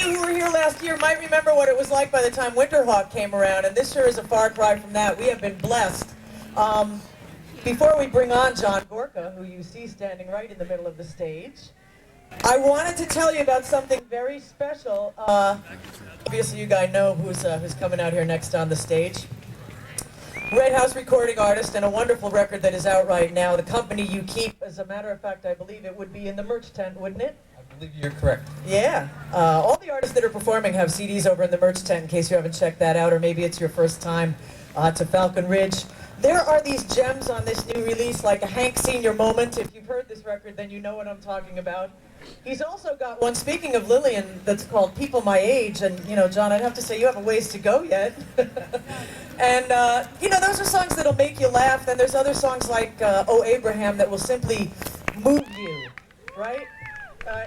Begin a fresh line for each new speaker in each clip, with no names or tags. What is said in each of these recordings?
you who were here last year might remember what it was like by the time Winterhawk came around, and this sure is a far cry from that. We have been blessed. Before we bring on John Gorka, who you see standing right in the middle of the stage, I wanted to tell you about something very special. Obviously, you guys know who's coming out here next on the stage. Red House recording artist and a wonderful record that is out right now. The Company You Keep, as a matter of fact, I believe it would be in the merch tent, wouldn't it?
I believe you're correct.
Yeah. All the artists that are performing have CDs over in the merch tent in case you haven't checked that out, or maybe it's your first time to Falcon Ridge. There are these gems on this new release, like a Hank Sr. moment. If you've heard this record, then you know what I'm talking about. He's also got one, speaking of Lillian, that's called People My Age, and, you know, John, I'd have to say you have a ways to go yet. And, you know, those are songs that'll make you laugh. Then there's other songs like Oh Abraham that will simply move you, right?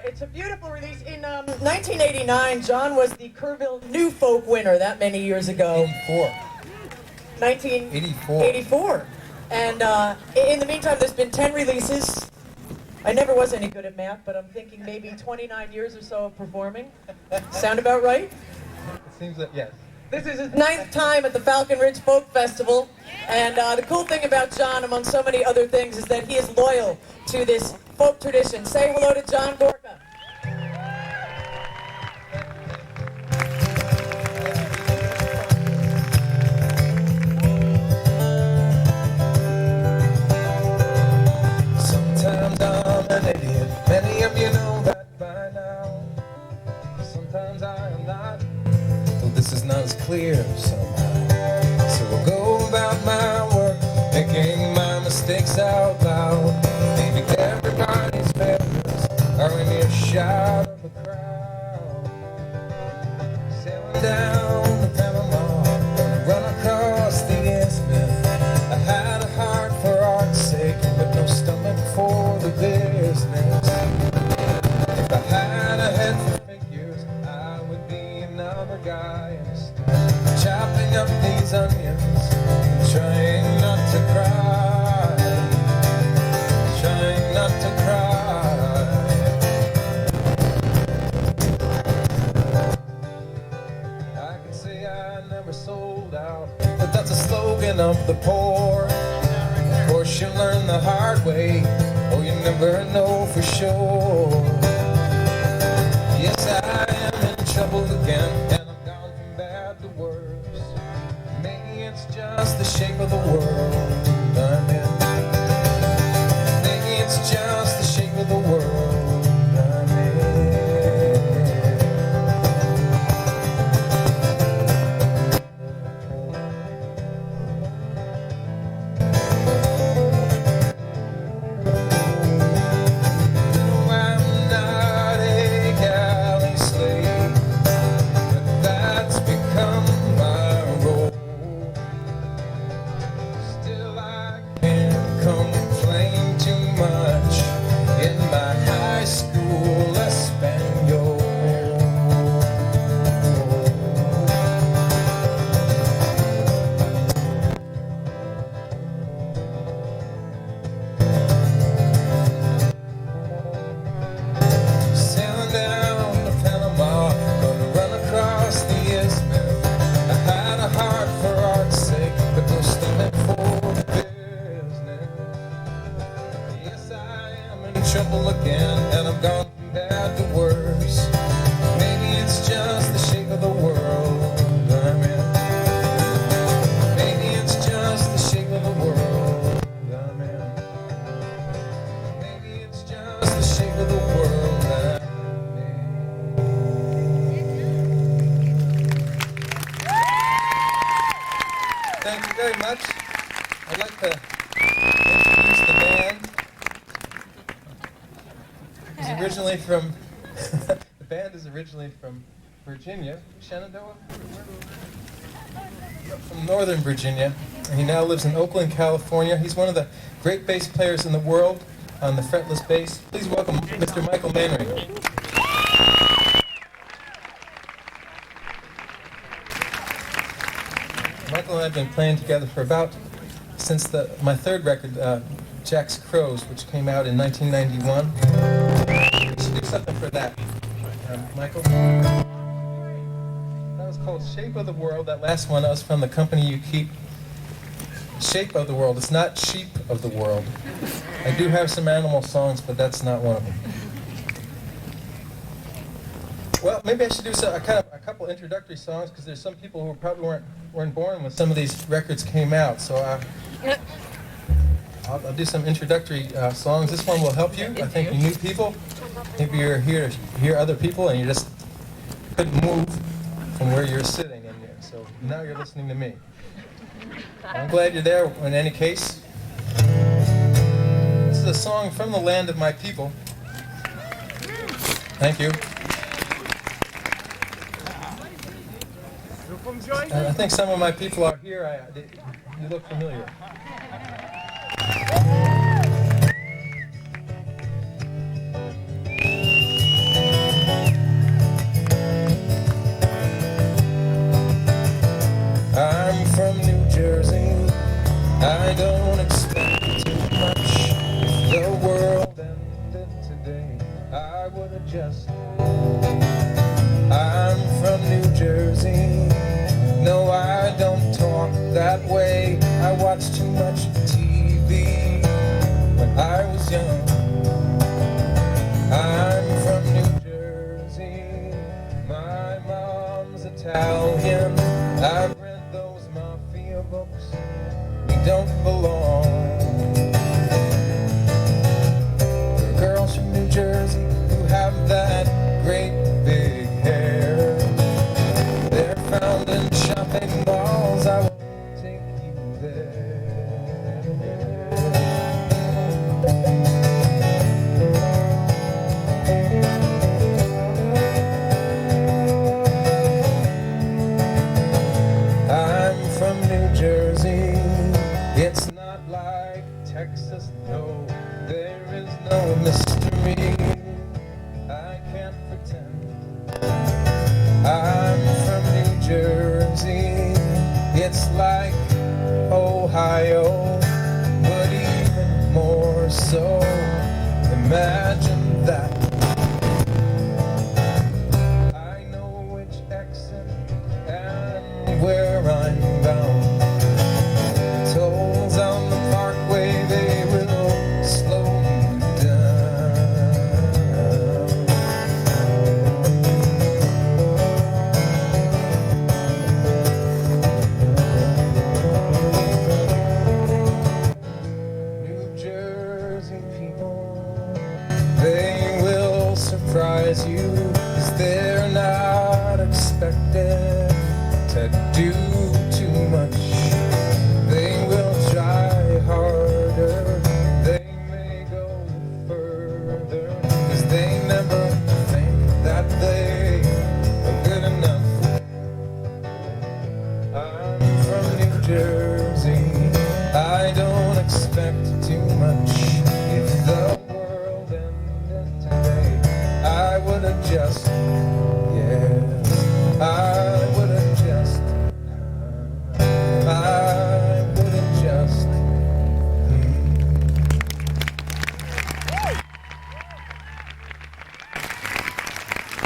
It's a beautiful release. In 1989, John was the Kerrville New Folk winner that many years ago. 1984. And in the meantime, there's been 10 releases. I never was any good at math, but I'm thinking maybe 29 years or so of performing. Sound about right?
It seems that, yes.
This is his 9th time at the Falcon Ridge Folk Festival. And the cool thing about John, among so many other things, is that he is loyal to this folk tradition. Say hello to John Gorka.
Sometimes I'm an idiot, many of you know that by now. Sometimes I am not, though this is not as clear somehow. So I'll go about my work, making my mistakes out loud. Maybe everybody's failures are in earshot of the crowd. Sailing down the Panama, gonna run across the isthmus. I had a heart for art's sake, but no stomach for the business. If I had a head for figures, I would be another guy instead, chopping up these onions, trying not to cry, trying not to cry. I can say I never sold out, but that's a slogan of the poor. Of course you learn the hard way, or you never know for sure. Yes, I am in trouble again, and I'm gone from bad to worse. Maybe it's just the shape of the world I'm in. Maybe it's just the shape of the world I'm in. No, I'm not a galley slave, but that's become my role. Still I can't complain too much in my high school Espanol. Sailing down to Panama, gonna run across the isthmus. I had a heart for art's sake, but no stomach for the business. Yes, I am in trouble again, and I've gone from bad to worse. Maybe it's just the shape of the world I'm in. Maybe it's just the shape of the world I'm in. Maybe it's just the shape of the world I'm in. Thank you very much. I'd like to introduce the band. It's originally from, the band is originally from Virginia, Shenandoah? From Northern Virginia, and he now lives in Oakland, California. He's one of the great bass players in the world on the fretless bass. Please welcome Mr. Michael Manring. Michael and I have been playing together for since my third record, Jack's Crows, which came out in 1991. We should do something for that. Michael? called Shape of the World. That last one was from the company you keep. Shape of the World. It's not Sheep of the World. I do have some animal songs, but that's not one of them. Well, maybe I should do a couple introductory songs, because there's some people who probably weren't born when some of these records came out. So I'll do some introductory songs. This one will help you. I think you new people. Maybe you're here to hear other people and you just couldn't move from where you're sitting, and so now you're listening to me. I'm glad you're there in any case. This is a song from the land of my people. Thank you. I think some of my people are here. You look familiar. I'm from New Jersey. I don't expect too much. If the world ended today, I would adjust. I'm from New Jersey. No, I don't talk that way. I watch too much TV when I was young. I'm from New Jersey. My mom's Italian. I've read those mafia books. We don't belong. There are girls from New Jersey who have that great big hair. They're found in shopping malls. I won't take you there. I'm from New Jersey. It's not like Texas, no. There is no mystery. I can't pretend. I'm from New Jersey. It's like Ohio, but even more so. Imagine that. I know which exit and where I'm bound. Tolls on the parkway, they will slow you down. New Jersey people, they will surprise you, 'cause they're not expected to do too much. They will try harder, they may go further, 'cause they never think that they are good enough. I'm from New Jersey. I don't expect too much. If the world ended today, I would adjust. Yes, I would adjust. I would adjust.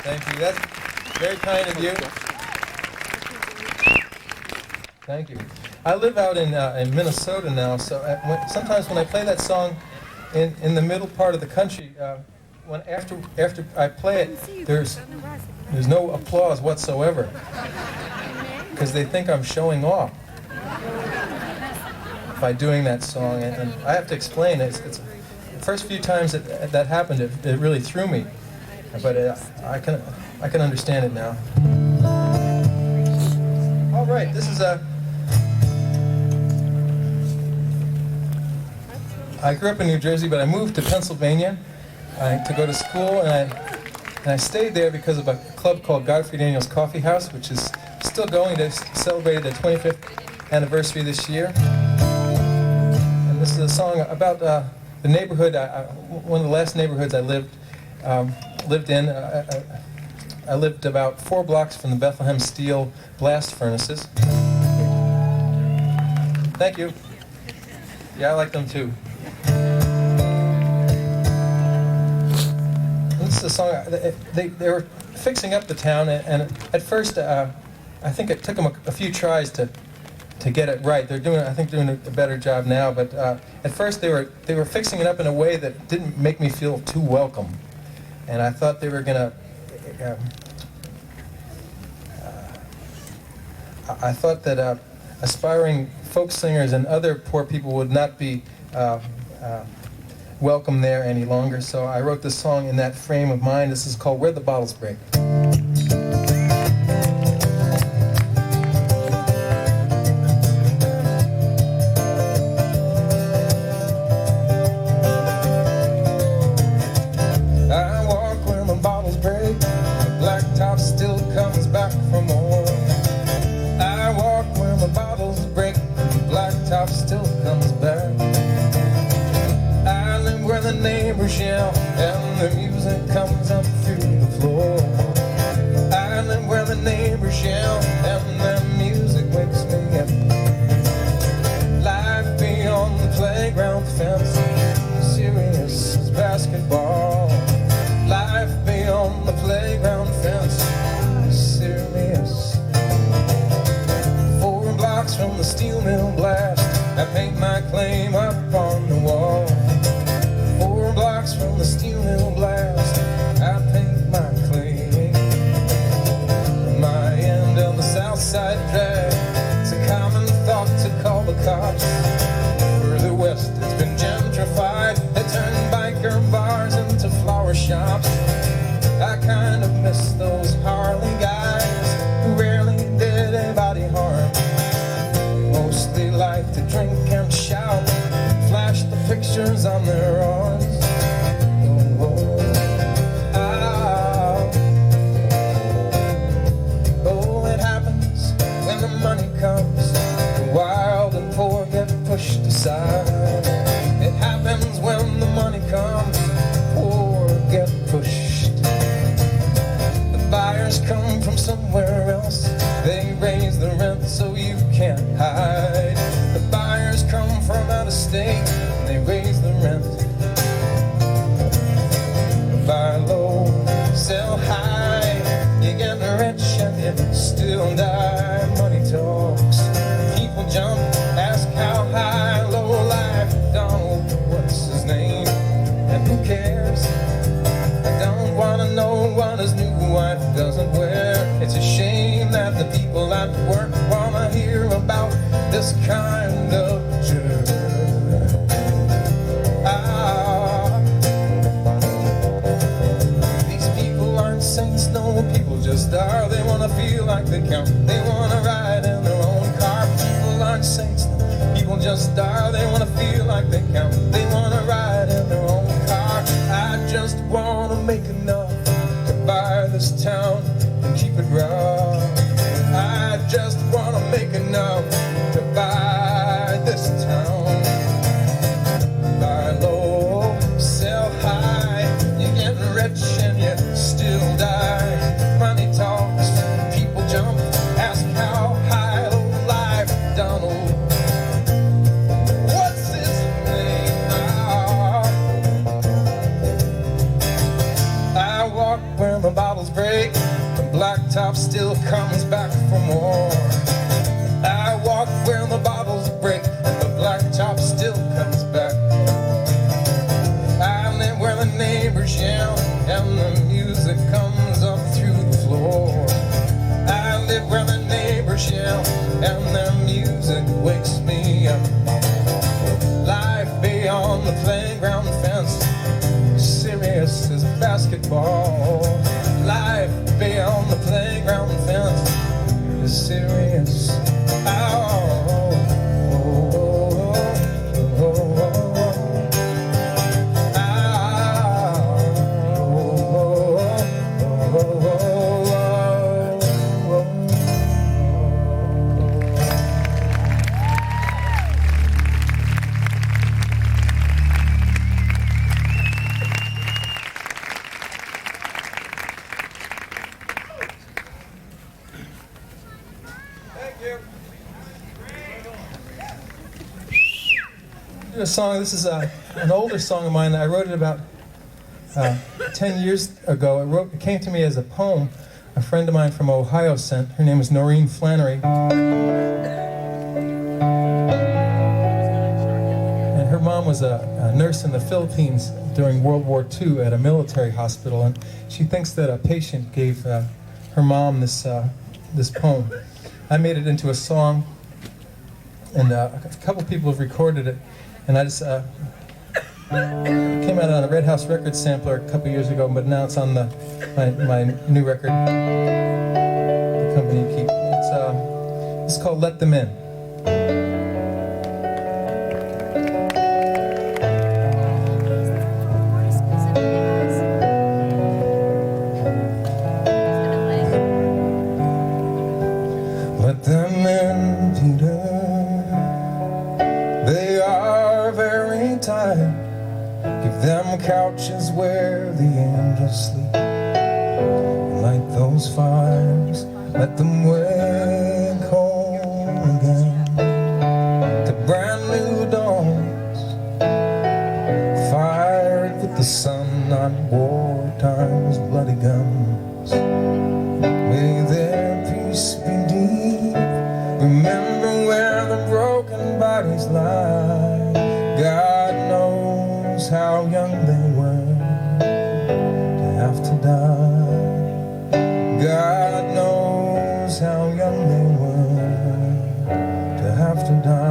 Thank you. That's very kind of you. Thank you. I live out in Minnesota now, so sometimes when I play that song in the middle part of the country, when after I play it, there's no applause whatsoever, because they think I'm showing off by doing that song, and I have to explain it. It's the first few times that happened, it really threw me, but I can understand it now. All right, this is I grew up in New Jersey, but I moved to Pennsylvania to go to school, and I stayed there because of a club called Godfrey Daniels Coffee House, which is still going. They celebrated their 25th anniversary this year. And this is a song about the neighborhood, one of the last neighborhoods I lived in. I lived about 4 blocks from the Bethlehem Steel blast furnaces. Thank you. Yeah, I like them too. This is a song, they were fixing up the town, and at first I think it took them a few tries to get it right. They're doing, I think, doing a better job now. But at first, they were fixing it up in a way that didn't make me feel too welcome, and I thought they were gonna. I thought that aspiring folk singers and other poor people would not be welcome there any longer. So I wrote this song in that frame of mind. This is called "Where the Bottles Break."
Still comes back. I live where the neighbors yell and the music comes up through the floor. I live where the neighbors yell and the music wakes me up. Life beyond the playground fence, serious as basketball. Life beyond the playground fence, serious. 4 blocks from the steel mill blast, I paint my claim up on the wall. 4 blocks from the steel mill blast, I paint my claim. My end of the south side drag, it's a common thought to call the cops. Further west it's been gentrified, they turned biker bars into flower shops. I kind of miss those Harley guys who rarely did anybody harm. Mostly like to drink and shout, flash the pictures on their arms. Oh, oh, ah. Oh, it happens when the money comes, the wild and poor get pushed aside. It happens when the money comes, poor get pushed. The buyers come from somewhere else, they raise the rent so you can't hide. The buyers come from out of state, and they raise the rent. Buy low, sell high, you get rich and you still die. Money talks, people jump, ask how high, low life. Donald, what's his name? And who cares? I don't wanna know what his new wife doesn't wear. It's a shame that the people at work wanna hear about this kind of jerk. These people aren't saints, no, people just are. They wanna feel like they count, they wanna ride in their own car. People aren't saints, no, people just are. They wanna feel like they count, they wanna ride in their own car. I just wanna make enough to buy this town and keep it raw. I just wanna make enough to buy this town. Buy low, sell high, you get rich and you still die. Money talks, people jump, ask how high, low life. Donald, what's his name? I walk where the bottles break, the blacktop still comes back for more. I walk where the bottles break, and the blacktop still comes back. I live where the neighbors yell, and the music comes up through the floor. I live where the neighbors yell, and their music wakes me up. Life beyond the playground fence, serious as basketball. Life beyond the playground fence is serious.
A song. This is an older song of mine. I wrote it about 10 years ago. It came to me as a poem.
a friend of mine from Ohio sent. Her name is Noreen Flannery. And her mom was a nurse in the Philippines during World War II at a military hospital, and she thinks that a patient gave her mom this poem. I made it into a song, and a couple people have recorded it, and I just it came out on a Red House Records sampler a couple years ago, but now it's on my new record, the company keep. It's called "Let Them In." Let them in, Peter. They are very tired. Give them couches where the angels sleep. Light those fires. Let them wake home again to brand new dawns, fired with the sun, not wartime's bloody guns. May their peace be deep. Remember where the broken bodies lie. God knows how young they were to have to die. God knows how young they were to have to die.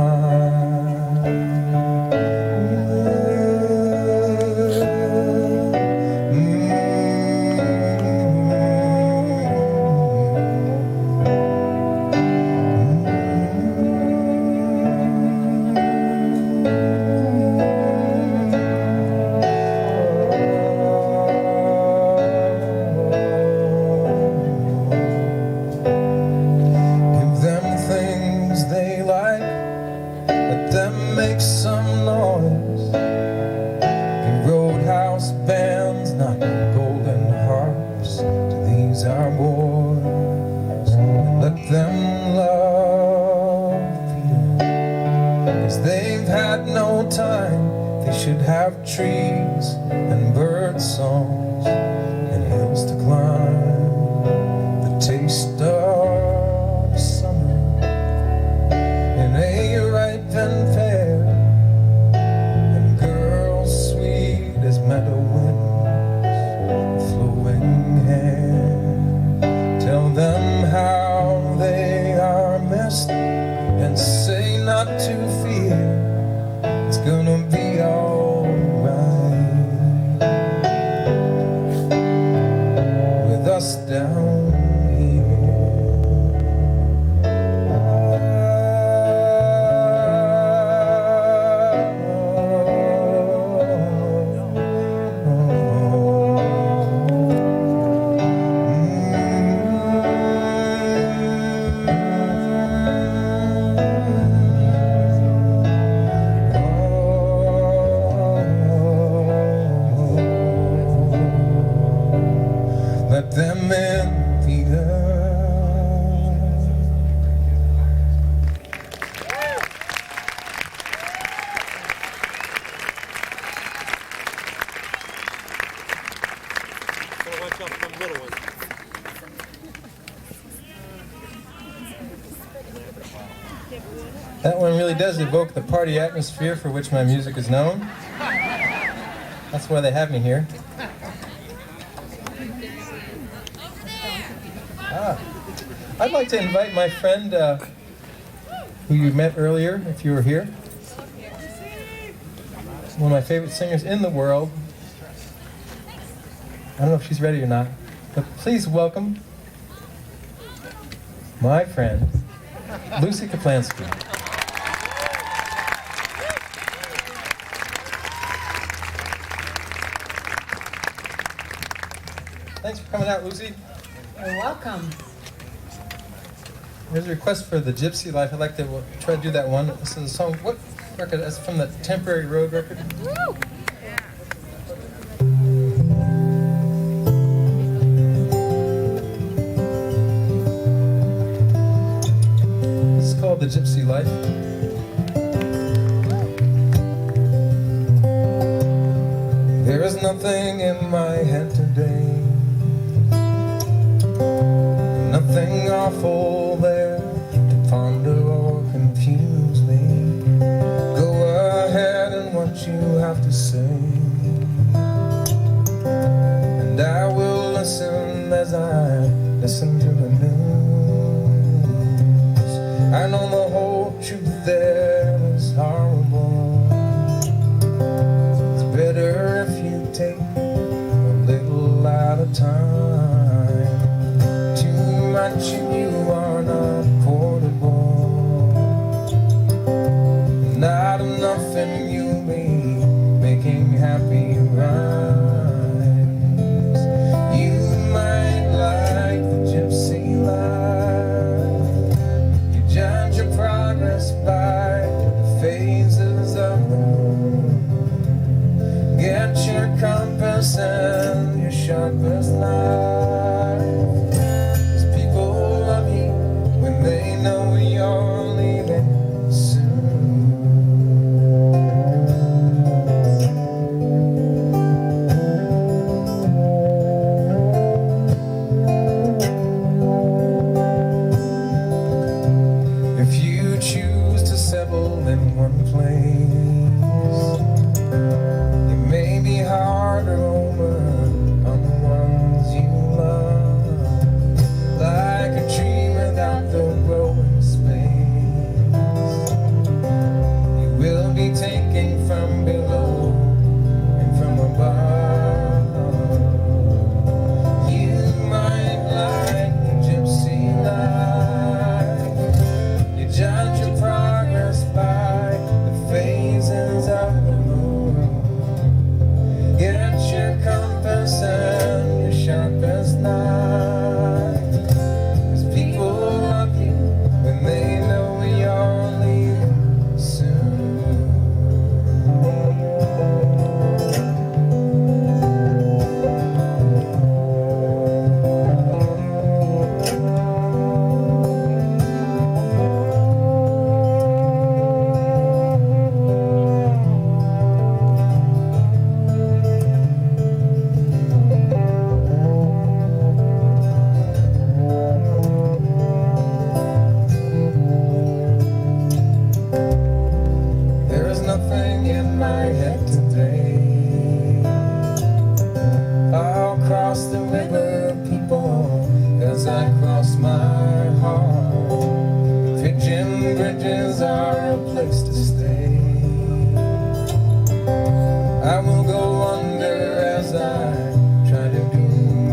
Make some noise. Give roadhouse bands, not golden harps, to these our boys. And let them love Peter, 'cause they've had no time. They should have trees and bird songs and hills to climb. The taste of summer in a ripe and fair, meadow winds, flowing hair. Tell them how they are missed, and say not to fear. It's gonna be alright with us down here. Let them in, Peter. That one really does evoke the party atmosphere for which my music is known. That's why they have me here. I'd like to invite my friend who you met earlier, if you were here. One of my favorite singers in the world. I don't know if she's ready or not, but please welcome my friend, Lucy Kaplansky. Thanks for coming out, Lucy.
You're welcome.
There's a request for the Gypsy Life. I'd like to try to do that one. This is a song, what record? That's from the Temporary Road record.
Woo!
This is called The Gypsy Life. There is nothing in my head today.
nothing awful there to ponder or confuse me. Go ahead and what you have to say, and I will listen as I listen to the news. I know the whole truth there is horrible. It's better if you take a little at a time. Too much and you are not portable. Not enough and you'll be making happy rhymes. You might like the gypsy life. You judge your progress by the phases of the moon. Get your compass and your sharpest knife. 'Cause people love you when they know you're leaving soon. If you choose to settle in one place, it may be harder over on the ones you love. Like a tree without the growing space, you will be taken from below and from above. You might like the gypsy life. You judge your progress by the phases of the moon. Get your compass and your sharpest knife. 'Cause people love you when they know you're leaving soon. There is nothing in my head today. I'll cross the river, people, as I cross my heart. Pigeon bridges are a place to stay. I will go under as I try to do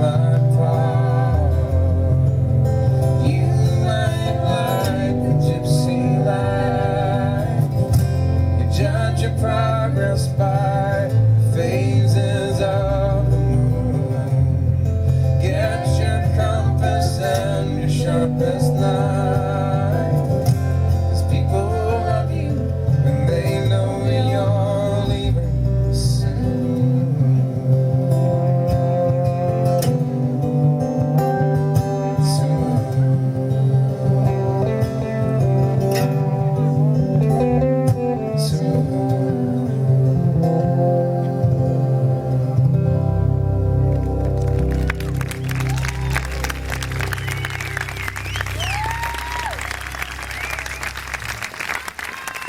my part. You might like the gypsy life. You judge your progress by the phases of the moon. Get your compass and your sharpest knife. 'Cause people love you when they know you're leaving soon.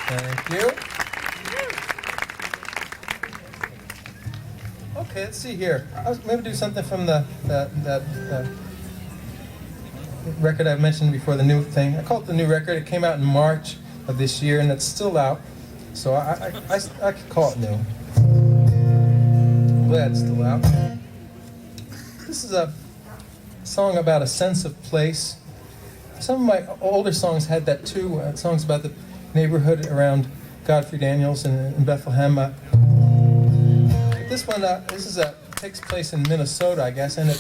Thank you. Okay, let's see here. I was maybe do something from that record I mentioned before, the new thing. I call it the new record. It came out in March of this year, and it's still out. So I could call it new. I'm glad it's still out. This is a song about a sense of place. Some of my older songs had that too. Songs about the neighborhood around Godfrey Daniels in Bethlehem. This one, takes place in Minnesota, I guess, and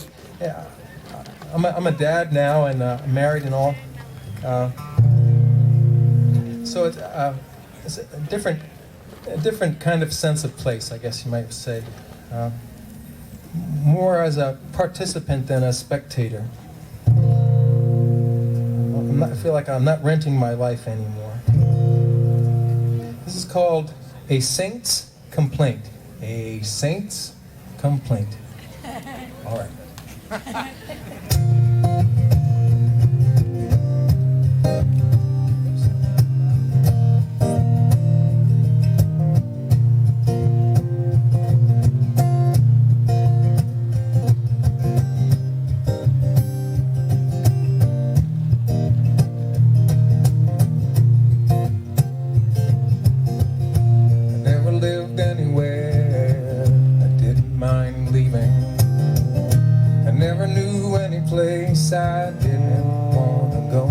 I'm a dad now and married and all. So it's a different kind of sense of place, I guess you might say. More as a participant than a spectator. I feel like I'm not renting my life anymore. This is called A Saint's Complaint. A Saint's Complaint. All right. never knew any place I didn't want to go.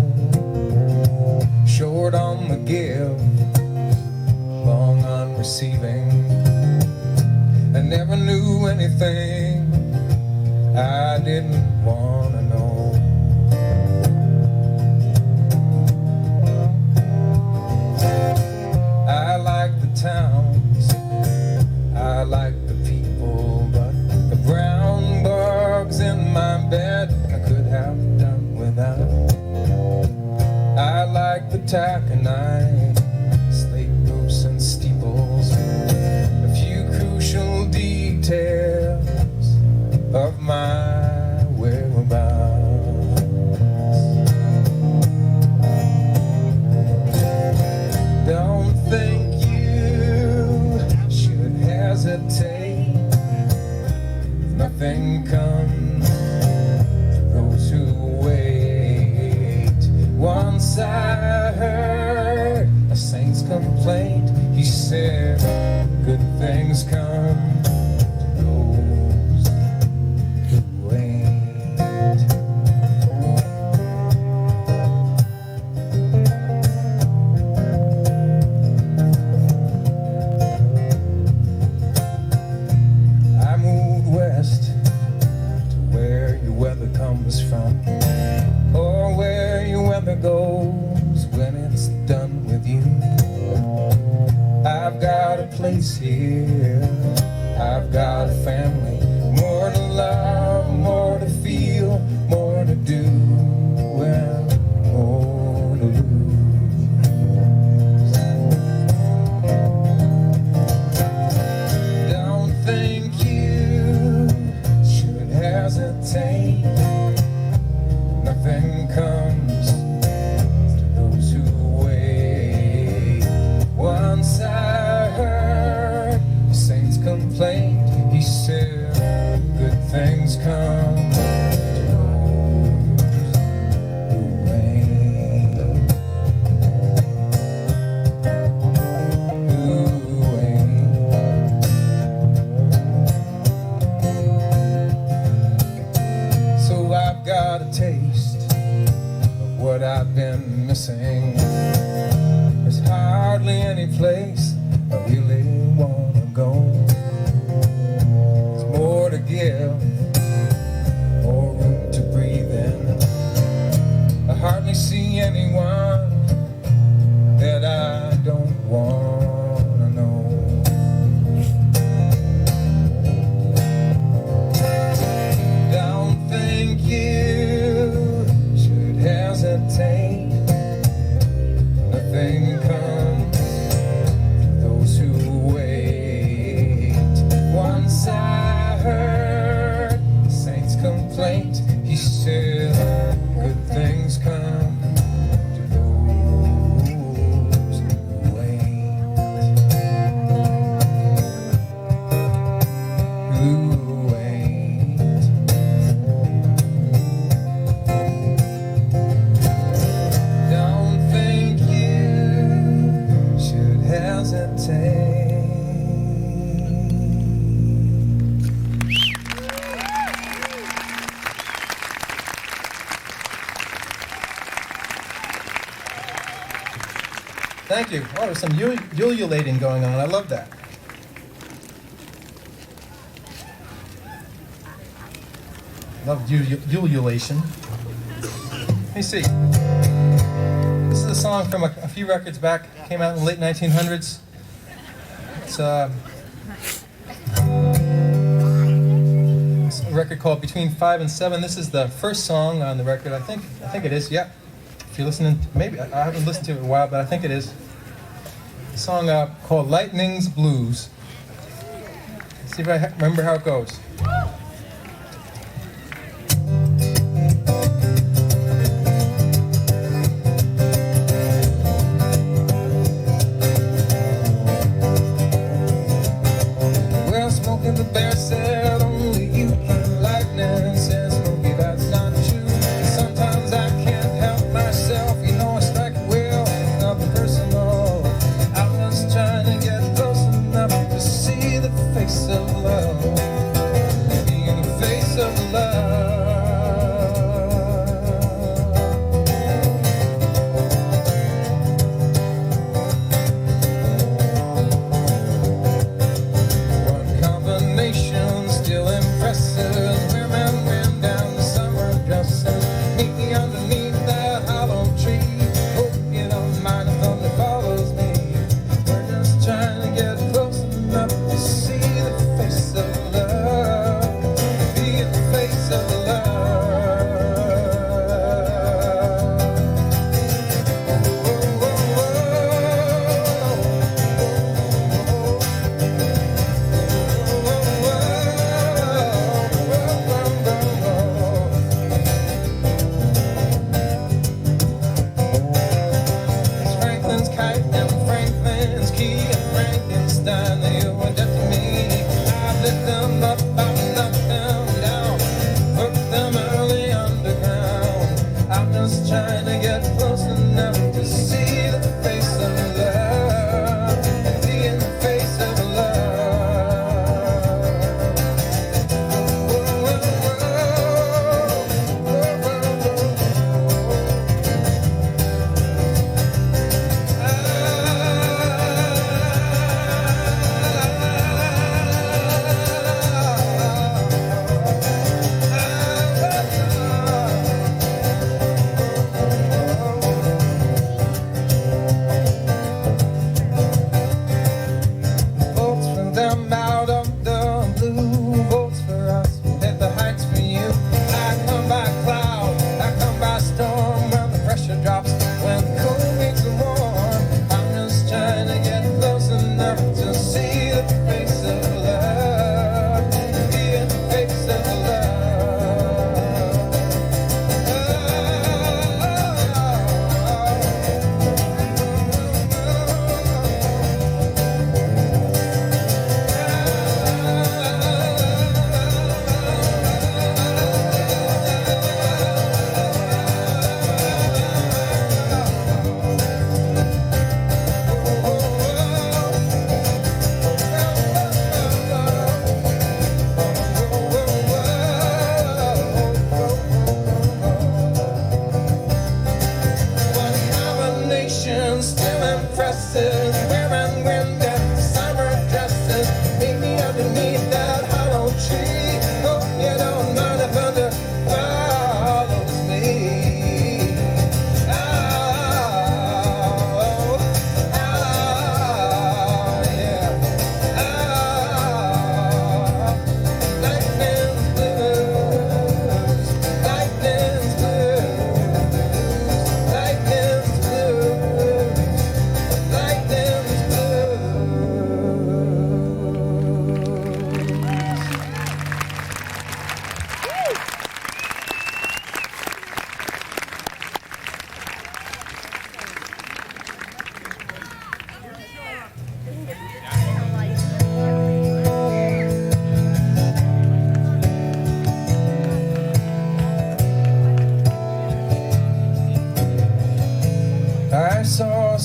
Short on the give, long on receiving. I never knew anything I didn't want to know. I like the towns, I like the people, but the brown bugs in my bed I could have done without. I like the taconite, slate roofs and steeples, a few crucial details of my whereabouts. Don't think you should hesitate. Nothing comes to those who wait. Once I heard a saint's complaint. He said, good things come to those who wait. I moved west to where your weather comes from, or where your weather goes when it's done with you. I've got a place here, I've got a family, more to love, more to feel, more to do, and more to lose. Don't think you should hesitate. Nothing comes to those who wait. Once I heard the saint's complaint. He said, good things come to those who wait. Who wait. So I've got a taste of what I've been missing. There's hardly any place I really want to go. There's more to give, more room to breathe in. I hardly see anyone that I don't want to know. Don't think you should hesitate. Nothing comes to those who wait. Once I heard the saint's complaint. He said, good things come to those who wait. Who wait. Don't think you should hesitate.
Thank you. Oh, there's some ululating going on. I love that. Love ululation. Let me see. This is a song from a few records back. Came out in the late 1900s. It's a record called Between 5 and 7. This is the first song on the record. I think it is. Yeah. If you're listening, maybe I haven't listened to it in a while, but I think it is. A song called Lightning's Blues. Let's see if I remember how it goes.
Well, Smokey the Bear said only you can lightning. Said Smokey, that's not true. Sometimes I can't help myself. You know I strike a will, nothing personal. I was trying to get close enough to see the face of love.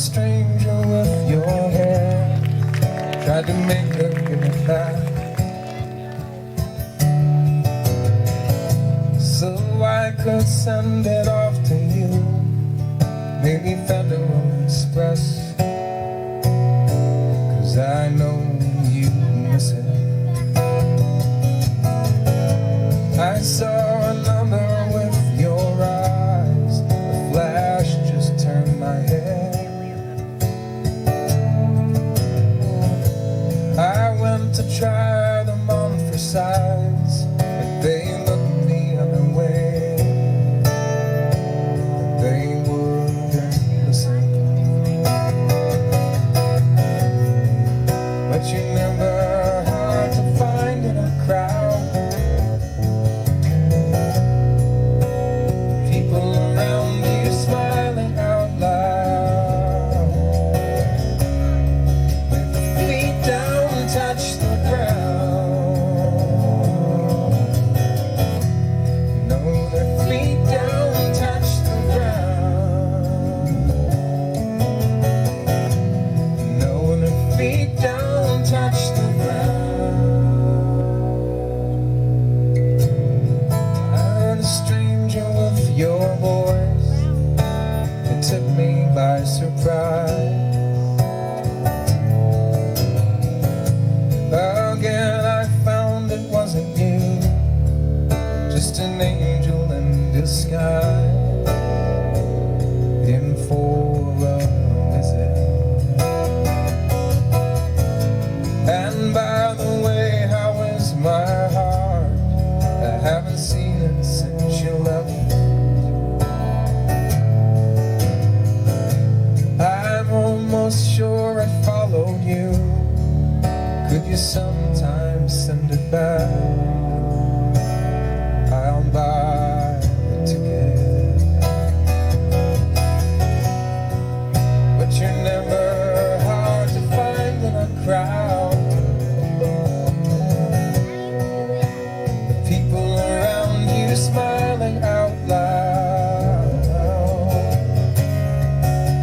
stranger with your hair. Tried to make her give it back, so I could send it off to you. Maybe Federal Express, 'cause I know you miss it. I saw a number with your eyes, a flash just turned my head. I went to try them on for size, but they looked the other way. They wouldn't listen. But you never hard to find in a crowd. People around you smiling out loud. With their feet down, touch the ground. No, their feet down, touch the ground. No, their feet down, touch the ground. I heard a stranger with your voice. It took me by surprise. Again I found it wasn't you, just an angel in disguise, in for a visit. And by the way, how is my heart? I haven't seen it since you left. I'm almost sure it followed you. Could you sometimes send it back? I'll buy the ticket. But you're never hard to find in a crowd. The people around you smiling out loud.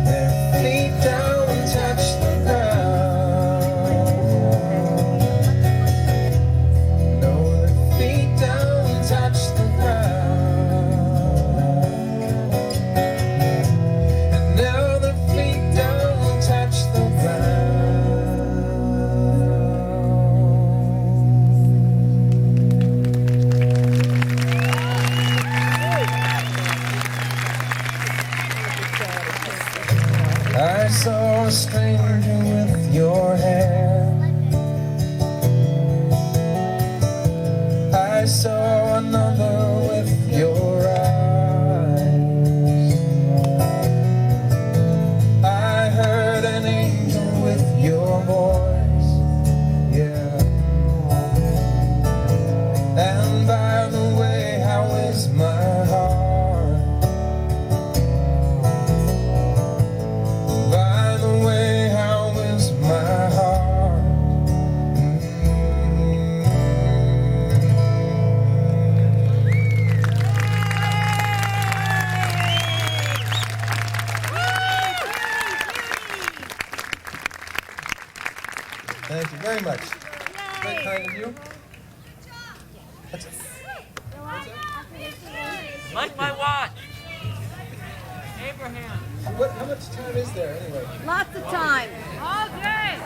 Their feet down, touch the ground. No, their feet down, touch the ground. And now their feet down, touch the ground. I saw a stranger with your hair. I saw another with your eyes. I heard an angel with your voice, yeah. And by the way, how is my heart? By the way, how is my heart? Thank you very much. Very kind of you. That's it.
Like my watch. Abraham.
How much time is there anyway?
Lots of time.
All day.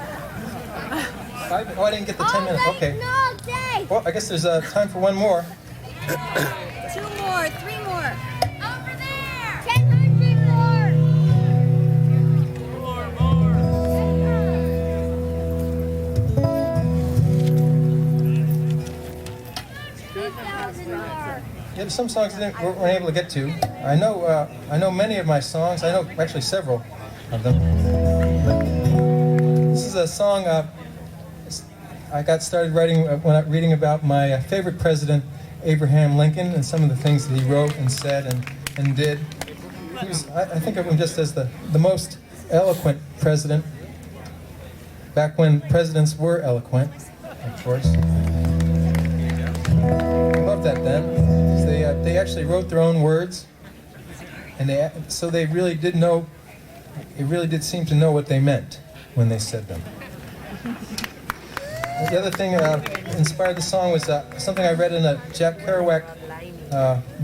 I didn't get the 10 minutes. Okay.
No, day.
Well, I guess there's time for one more.
2 more, 3 more.
Over there.
1,000 more.
More.
Yeah, there's some songs that we weren't able to get to. I know many of my songs. I know actually several of them. This is a song I got started writing when I reading about my favorite president, Abraham Lincoln, and some of the things that he wrote and said and did. He was, I think of him just as the most eloquent president, back when presidents were eloquent, of course. I loved that then. They actually wrote their own words, and so they really did know
they really did seem to know what they meant when they said them. The other thing inspired the song was something I read in a Jack Kerouac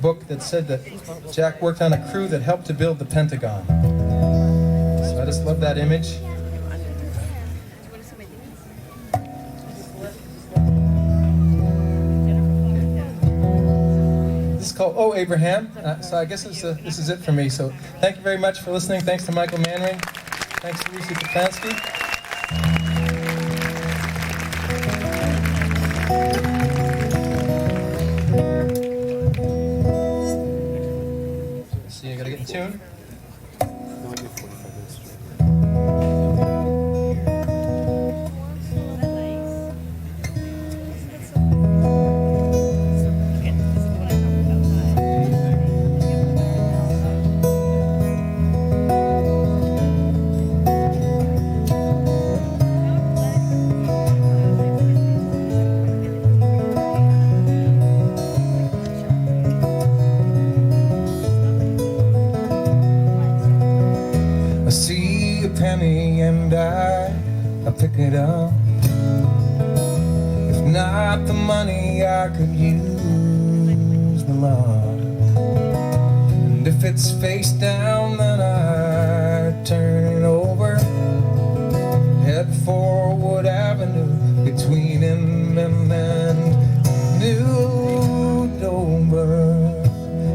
book that said that Jack worked on a crew that helped to build the Pentagon. So I just love that image. This is called Oh Abraham. So I guess this is it for me. So thank you very much for listening. Thanks to Michael Manring. Thanks to Lucy Kaplansky. See, I gotta get in tune. I see a penny and I pick it up. If not the money, I could use the love. And if it's face down, then I turn it over. Head for Wood Avenue between Inman and New Dover.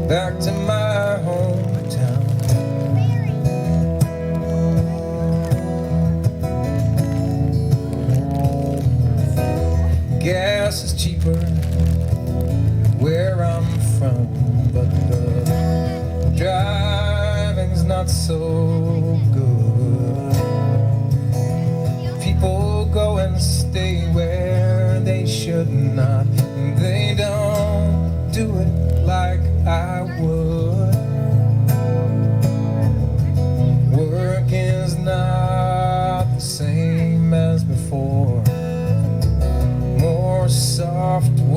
Back to my hometown. Gas is cheaper where I'm from, but the driving's not so good. People go and stay where they should not. They don't do it like I would. Work is not the same as before. More software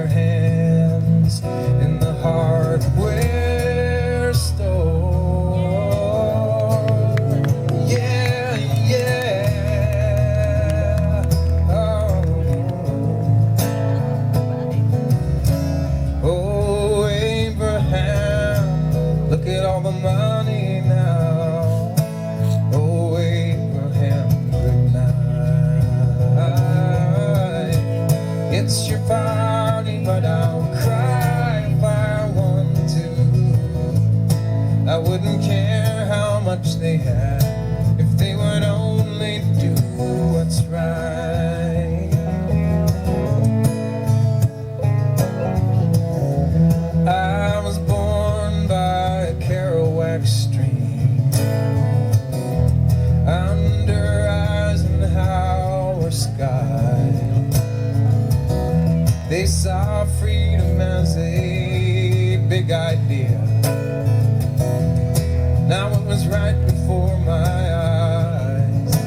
hands in the hardware store. Yeah, yeah. Oh, Abraham, look at all the money now. Oh, Abraham, good night. It's your party, but I'll cry if I want to. I wouldn't care how much they had if they would only do what's right. I was born by a Kerouac stream, under Eisenhower sky. They saw freedom as a big idea. Now it was right before my eyes.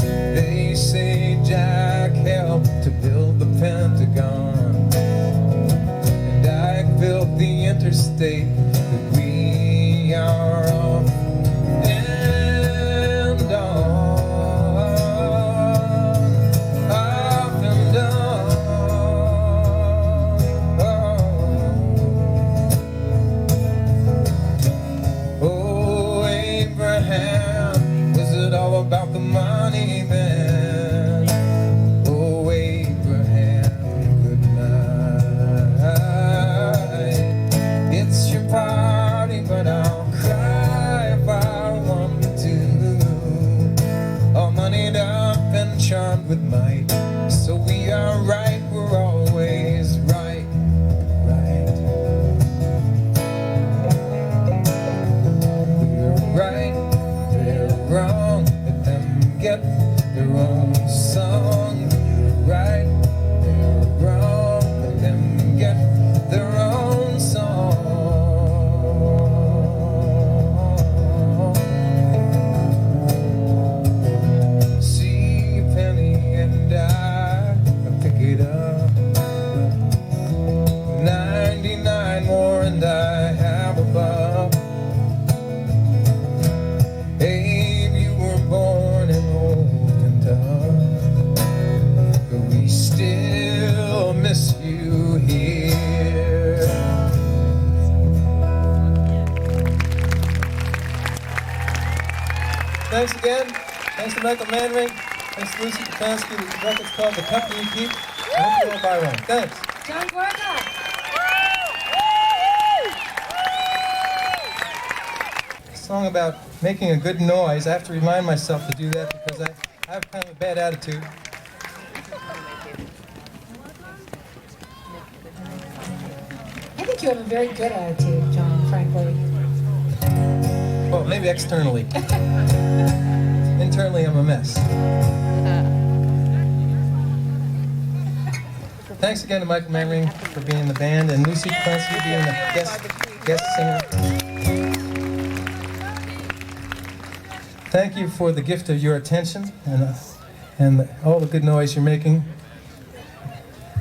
They say Jack helped to build the Pentagon, and I built the interstate that we are off and on, off and on. Oh, Abraham, was it all about the money then? Oh, Abraham, good night. It's your party, but I'll cry if I want to. All moneyed up and charmed with might. So we are right, we're always right, right. We're right, they're wrong. Let them get their own song. We're right, they're wrong. Let them get their own song. See a penny and I pick it up. 99 more and I have above. thanks again. Thanks to Michael Manring. Thanks to Lucy Kapansky. The record's called The Company You Keep. I hope you all buy one. Thanks.
John Gorka.
A song about making a good noise. I have to remind myself to do that because I have kind of a bad attitude.
I think you have a very good attitude, John, frankly.
Well, maybe externally. Internally, I'm a mess. Thanks again to Michael Manring for being in the band and Lucy Kapansky being the guest singer. Thank you for the gift of your attention and all the good noise you're making.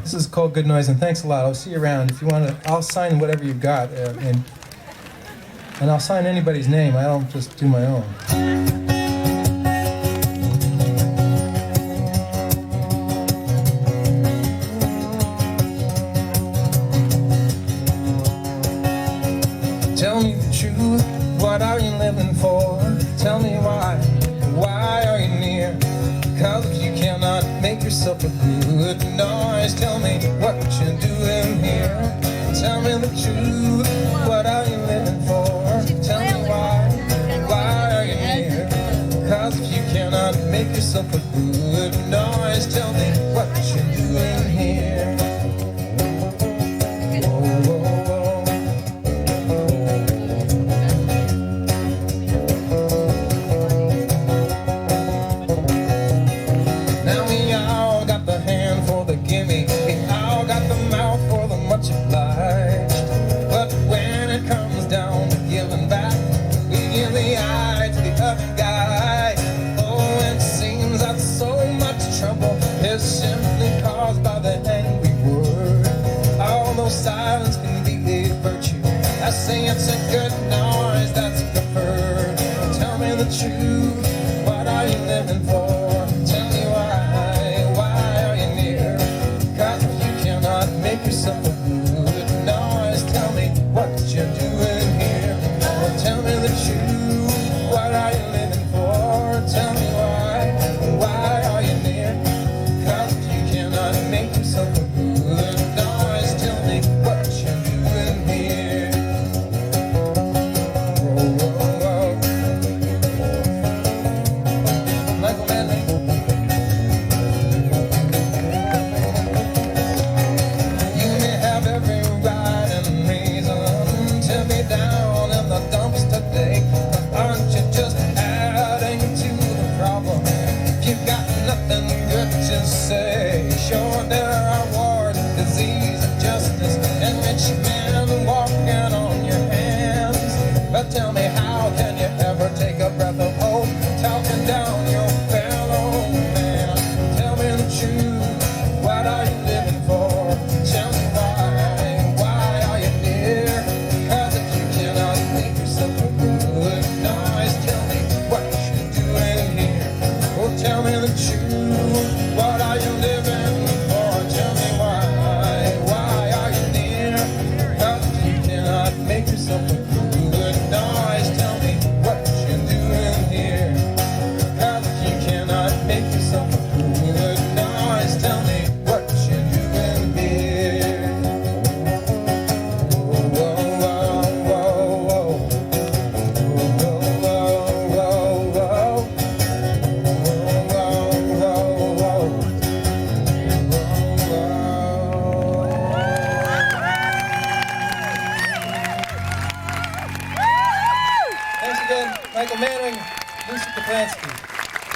This is called Good Noise, and thanks a lot. I'll see you around. If you want to, I'll sign whatever you've got, and I'll sign anybody's name. I don't just do my own. Tell me the truth, what are you living for? Tell me why are you near? Cause if you cannot make yourself a good noise, tell me what you're doing here. Tell me the truth, what are you living for? Tell me why are you near? Cause if you cannot make yourself a good noise, tell me what you're doing here. Simply caused by the angry word. Although silence can be a virtue, I say it's a good noise that's preferred. Tell me the truth, what are you living for? Tell me why are you near? Cause if you cannot make yourself a good noise, tell me what you're doing here. Tell me the truth, what are you living for? Tell me why are you near? Make yourself a good noise. Tell me what you're doing here. Whoa, whoa, whoa. Michael Manring. You may have every right and reason to be down in the dumps today, but aren't you just adding to the problem? You've got nothing good to say. Sure, there are wars, disease, injustice, and rich men walking on your hands. But tell me, how can you ever take a breath of hope talking down your fellow man? Tell me the truth, what are you living for? Tell me why are you near? Cause if you cannot make yourself a good noise, tell me what you're doing here. Oh, tell me the truth, what are you living? Make yourself a good noise. Tell me what you're doing here. Cause if you cannot make yourself a good noise, tell me what you're doing here. Whoa, whoa, whoa, whoa. Whoa, whoa, whoa, whoa. Whoa, whoa, whoa, whoa. Michael Manring, Lucy Kapansky.